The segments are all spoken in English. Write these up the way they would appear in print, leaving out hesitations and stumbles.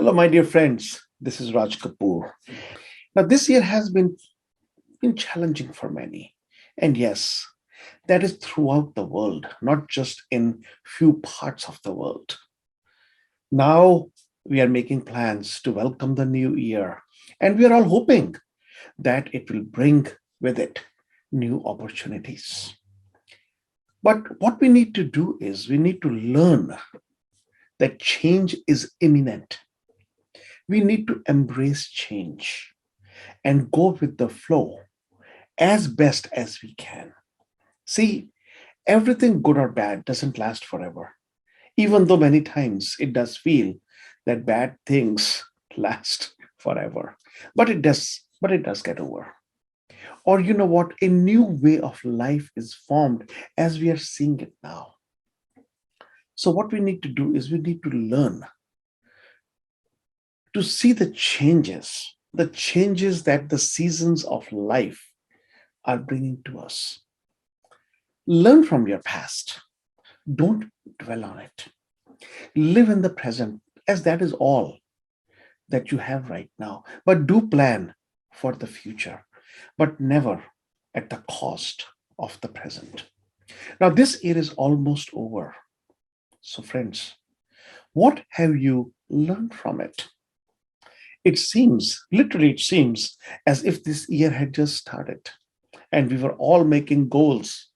Hello, my dear friends. This is Raj Kapoor. Now, this year has been challenging for many. And yes, that is throughout the world, not just in few parts of the world. Now, we are making plans to welcome the new year. And we are all hoping that it will bring with it new opportunities. But what we need to do is we need to learn that change is imminent. We need to embrace change and go with the flow as best as we can. See, everything good or bad doesn't last forever, even though many times it does feel that bad things last forever. But it does get over. Or you know what? A new way of life is formed as we are seeing it now. So what we need to do is we need to learn to see the changes that the seasons of life are bringing to us. Learn from your past. Don't dwell on it. Live in the present, as that is all that you have right now. But do plan for the future, but never at the cost of the present. Now, this year is almost over. So, friends, what have you learned from it? It seems as if this year had just started and we were all making goals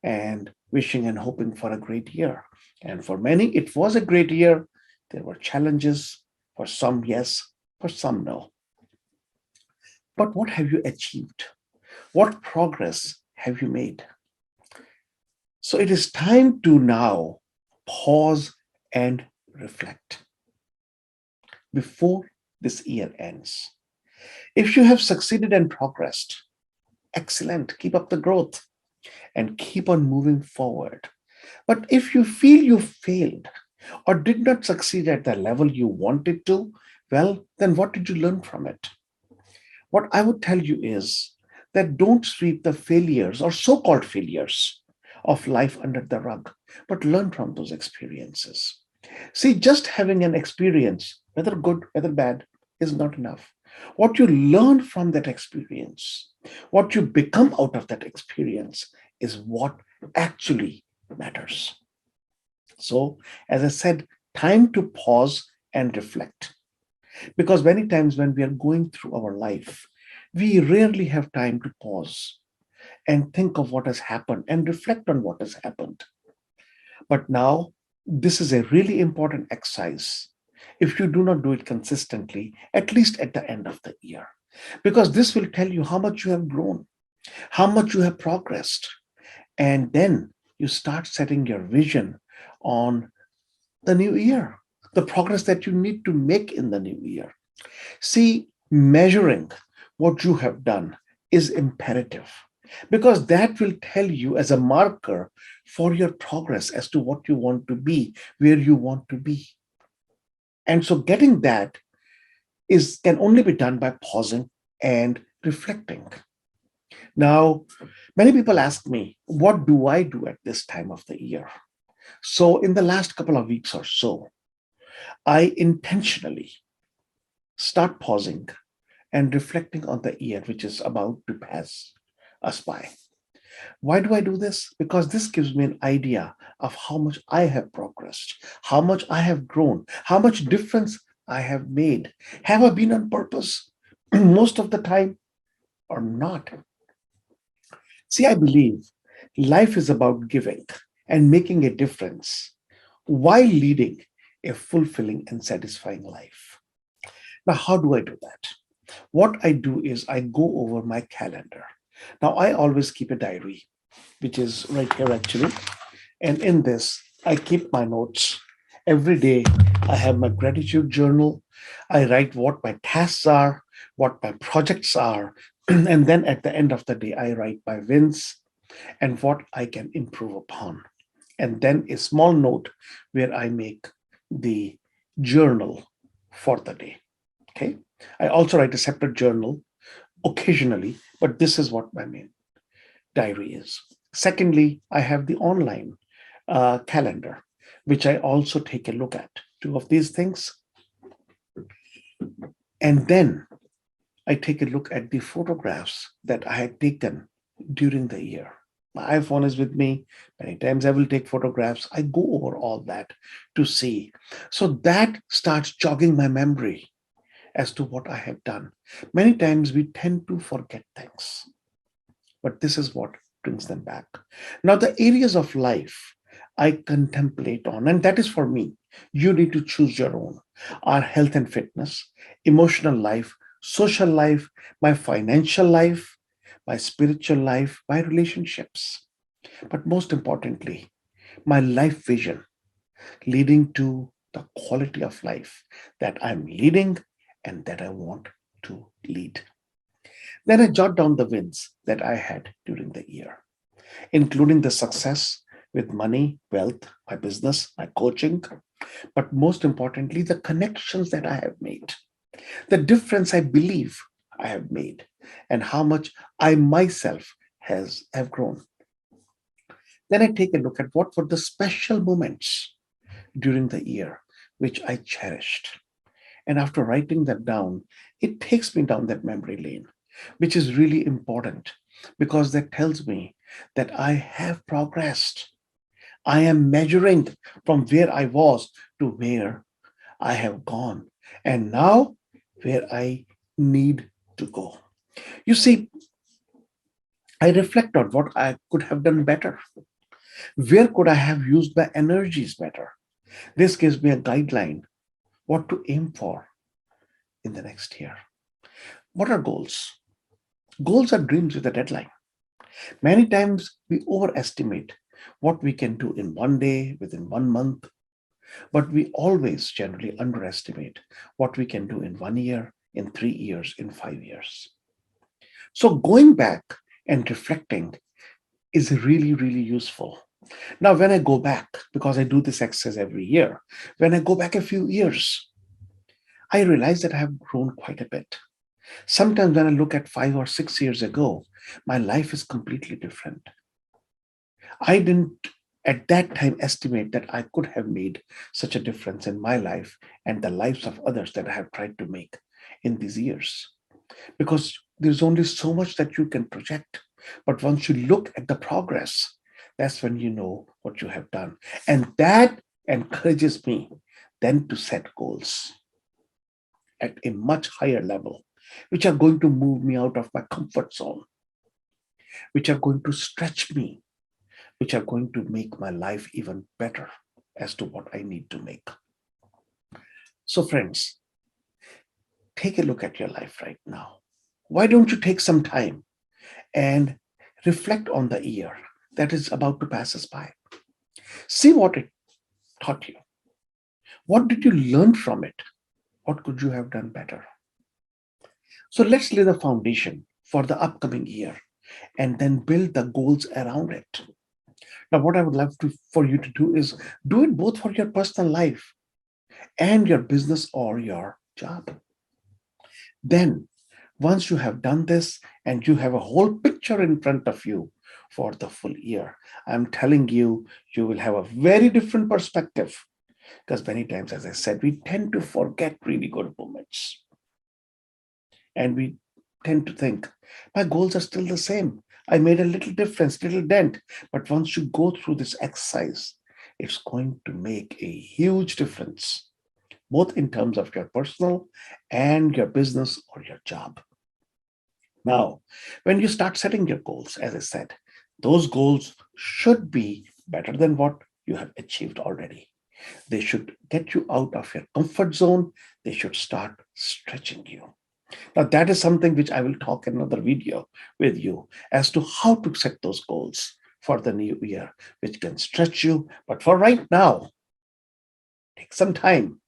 and wishing and hoping for a great year. And for many, it was a great year. There were challenges. For some, yes. For some, no. But what have you achieved? What progress have you made? So it is time to now pause and reflect before this year ends. If you have succeeded and progressed, excellent. Keep up the growth and keep on moving forward. But if you feel you failed or did not succeed at the level you wanted to, well, then what did you learn from it? What I would tell you is that don't sweep the failures or so called failures of life under the rug, but learn from those experiences. See, just having an experience, whether good, whether bad, is not enough. What you learn from that experience, what you become out of that experience, is what actually matters. So, as I said, time to pause and reflect. Because many times when we are going through our life, we rarely have time to pause and think of what has happened and reflect on what has happened. But now, this is a really important exercise. If you do not do it consistently, at least at the end of the year, because this will tell you how much you have grown, how much you have progressed. And then you start setting your vision on the new year, the progress that you need to make in the new year. See, measuring what you have done is imperative because that will tell you as a marker for your progress as to what you want to be, where you want to be. And so getting that is can only be done by pausing and reflecting. Now, many people ask me, what do I do at this time of the year? So in the last couple of weeks or so, I intentionally start pausing and reflecting on the year which is about to pass us by. Why do I do this? Because this gives me an idea of how much I have progressed, how much I have grown, how much difference I have made. Have I been on purpose most of the time or not? See, I believe life is about giving and making a difference while leading a fulfilling and satisfying life. Now, how do I do that? What I do is I go over my calendar. Now, I always keep a diary, which is right here actually. And in this, I keep my notes. Every day, I have my gratitude journal. I write what my tasks are, what my projects are. And then at the end of the day, I write my wins and what I can improve upon. And then a small note where I make the journal for the day. Okay. I also write a separate journal occasionally, but this is what my main diary is. Secondly, I have the online calendar, which I also take a look at. Two of these things. And then I take a look at the photographs that I had taken during the year. My iPhone is with me. Many times I will take photographs. I go over all that to see. So that starts jogging my memory as to what I have done. Many times we tend to forget things, but this is what brings them back. Now, the areas of life I contemplate on, and that is for me, you need to choose your own, are health and fitness, emotional life, social life, my financial life, my spiritual life, my relationships, but most importantly, my life vision leading to the quality of life that I'm leading and that I want to lead. Then I jot down the wins that I had during the year, including the success with money, wealth, my business, my coaching, but most importantly, the connections that I have made, the difference I believe I have made, and how much I myself have grown. Then I take a look at what were the special moments during the year which I cherished. And after writing that down, it takes me down that memory lane, which is really important because that tells me that I have progressed. I am measuring from where I was to where I have gone, and now where I need to go. You see, I reflect on what I could have done better. Where could I have used my energies better? This gives me a guideline what to aim for in the next year. What are goals? Goals are dreams with a deadline. Many times we overestimate what we can do in one day, within 1 month, but we always generally underestimate what we can do in 1 year, in 3 years, in 5 years. So going back and reflecting is really, really useful. Now, when I go back, because I do this exercise every year, when I go back a few years, I realize that I have grown quite a bit. Sometimes when I look at 5 or 6 years ago, my life is completely different. I didn't at that time estimate that I could have made such a difference in my life and the lives of others that I have tried to make in these years. Because there's only so much that you can project. But once you look at the progress, that's when you know what you have done. And that encourages me then to set goals at a much higher level, which are going to move me out of my comfort zone, which are going to stretch me, which are going to make my life even better as to what I need to make. So, friends, take a look at your life right now. Why don't you take some time and reflect on the year that is about to pass us by? See what it taught you. What did you learn from it? What could you have done better? So, let's lay the foundation for the upcoming year and then build the goals around it. Now, what I would love for you to do is do it both for your personal life and your business or your job. Then, once you have done this and you have a whole picture in front of you for the full year, I'm telling you, you will have a very different perspective. Because many times, as I said, we tend to forget really good moments. And we tend to think, my goals are still the same. I made a little difference, little dent. But once you go through this exercise, it's going to make a huge difference, both in terms of your personal and your business or your job. Now, when you start setting your goals, as I said, those goals should be better than what you have achieved already. They should get you out of your comfort zone. They should start stretching you. Now, that is something which I will talk in another video with you as to how to set those goals for the new year, which can stretch you. But for right now, take some time,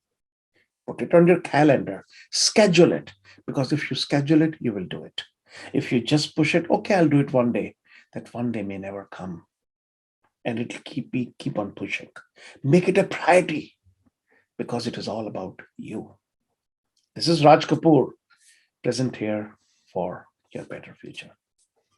put it on your calendar, schedule it, because if you schedule it, you will do it. If you just push it, okay, I'll do it one day, that one day may never come. And it'll keep on pushing. Make it a priority because it is all about you. This is Raj Kapoor, present here for your better future.